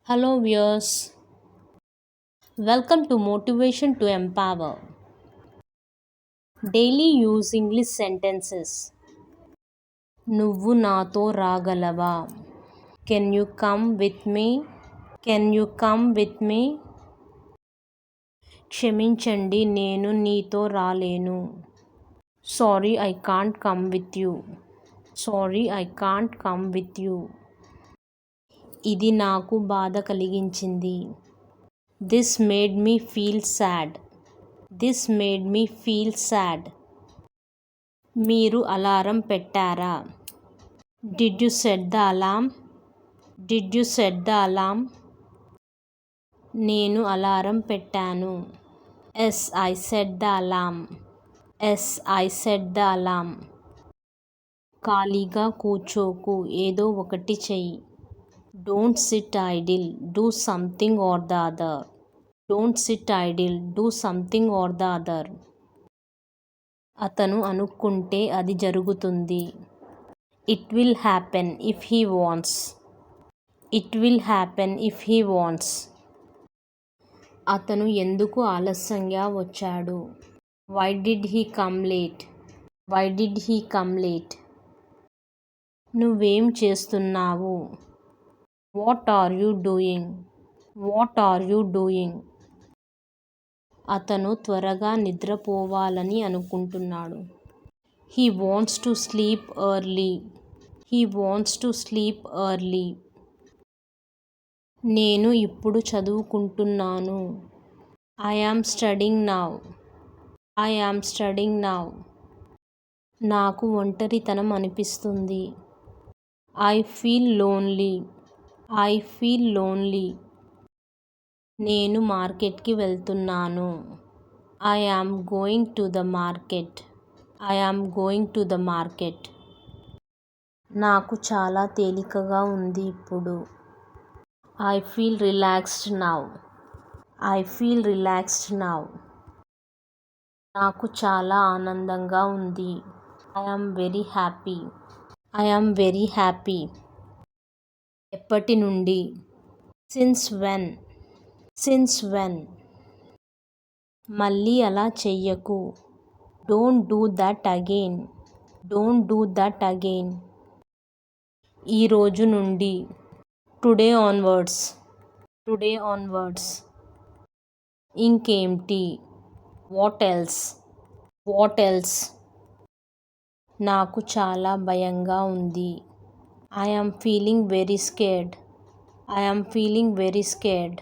Hello, viewers. Welcome to Motivation to Empower. Daily use English sentences. నువ్వు నాతో రాగలవా? Can you come with me? Can you come with me? క్షమించండి, నేను నీతో రాలేను. Sorry, I can't come with you. Sorry, I can't come with you. ఇది నాకు బాధ కలిగించింది. This made me feel sad. This made me feel sad. మీరు alarm పెట్టారా? Did you set the alarm? Did you set the alarm? నేను alarm పెట్టాను. Yes, I set the alarm. Yes, I set the alarm. ఖాళీగా కూర్చోకు, ఏదో ఒకటి చెయ్యి. Don't sit idle, do something or the other. Don't sit idle, do something or the other. అతను అనుకుంటే అది జరుగుతుంది. It will happen if he wants. It will happen if he wants. అతను ఎందుకు ఆలస్యంగా వచ్చాడు? Why did he come late? Why did he come late? నువ్వేం చేస్తున్నావు? What are you doing? What are you doing? అతను త్వరగా నిద్రపోవాలని అనుకుంటున్నాడు. He wants to sleep early. He wants to sleep early. నేను ఇప్పుడు చదువుకుంటున్నాను. I am studying now. I am studying now. నాకు ఒంటరితనం అనిపిస్తుంది. I feel lonely. I feel lonely. నేను మార్కెట్కి వెళ్తున్నాను. I am going to the market. I am going to the market. నాకు చాలా తేలికగా ఉంది ఇప్పుడు. I feel relaxed now. I feel relaxed now. నాకు చాలా ఆనందంగా ఉంది. I am very happy. I am very happy. ఎప్పటి నుండి? Since when? Since when? మళ్ళీ అలా చెయ్యకు. Don't do that again. Don't do that again. ఈ రోజు నుండి. Today onwards. Today onwards. ఇంకేంటి? What else? What else? నాకు చాలా భయంగా ఉంది. I am feeling very scared. I am feeling very scared.